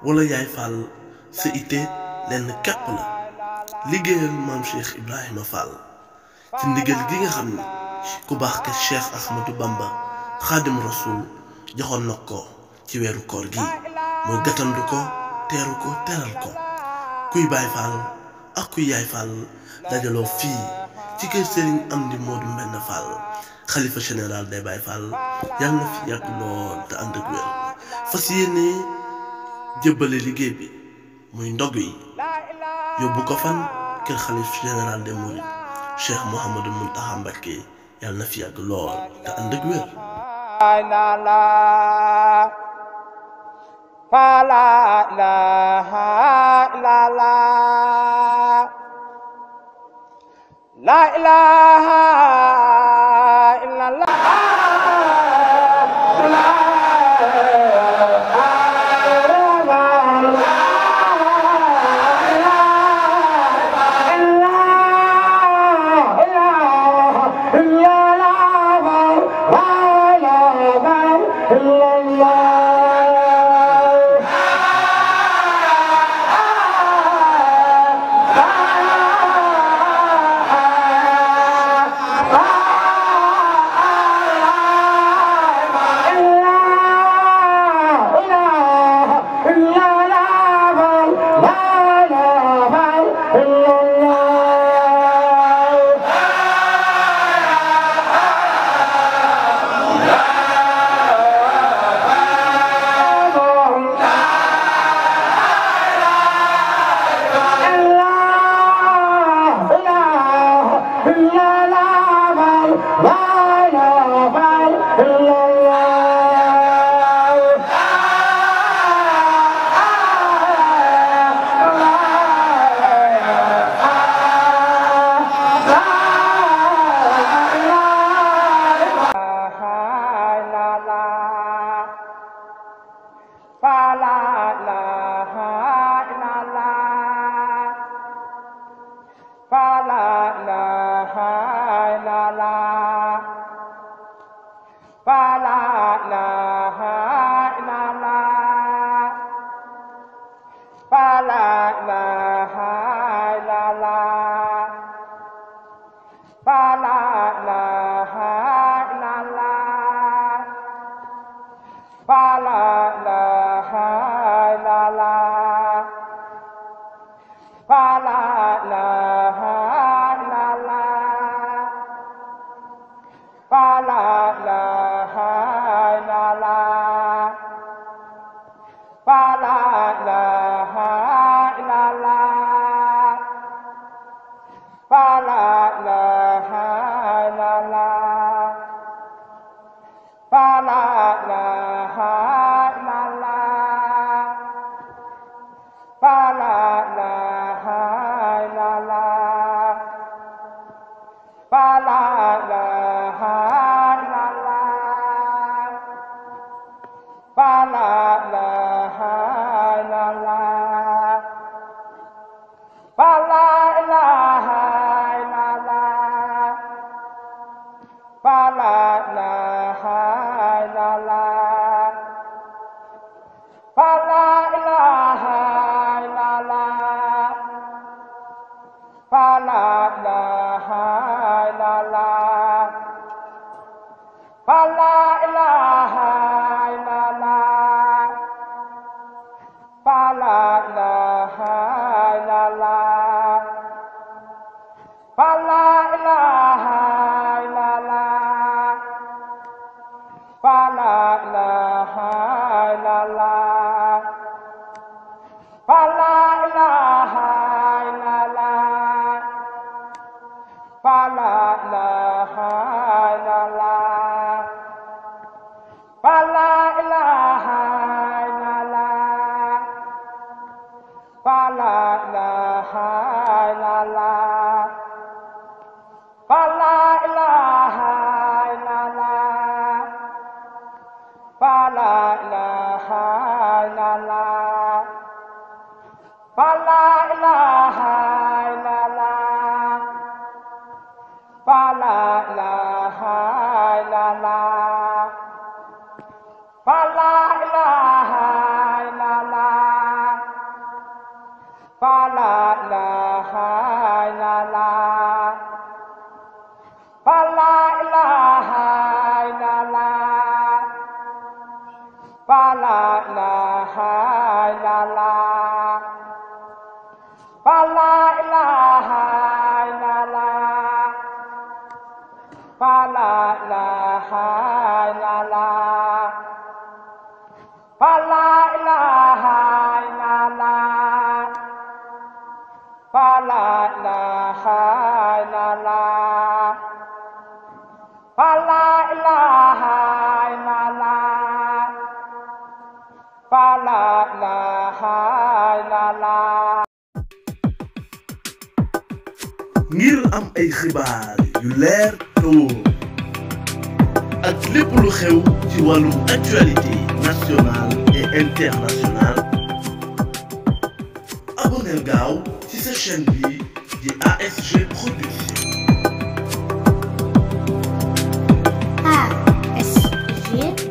wala yaay Fall sa ité lenn képp la liggéeyal maam Cheikh Ibrahima Fall ci ndigal gi nga xam ne ku baax ka Cheikh Ahmadou Bamba Xaadim Rasul joxoon na ko ci weeru koor gi muy gàttandu ko teeru ko teral ko kuy Baay Fall ak kuy yaay Fall dajaloo fii ci kër Serigne Amdi Modou Mbenn Fall xalifa général des Baye Fall yàlla na fi yàgg lool te ànd ak wér fas yéene jébbale liggéey bi muy ndog yi yóbbu ko fan kër xalif général des Mourides Cheikh Mouhamadou Mountakha Mbacké yàlla na fi yàgg lool te ànd ak wér. La ilaha illallah. La la ilaha illallah. ngir am ay xibaar yu leer te wóor ak lépp lu xew ci wàllum actualité nationale et internationale abonneel gaaw ci sa chaîne bi di ASG Production. ASG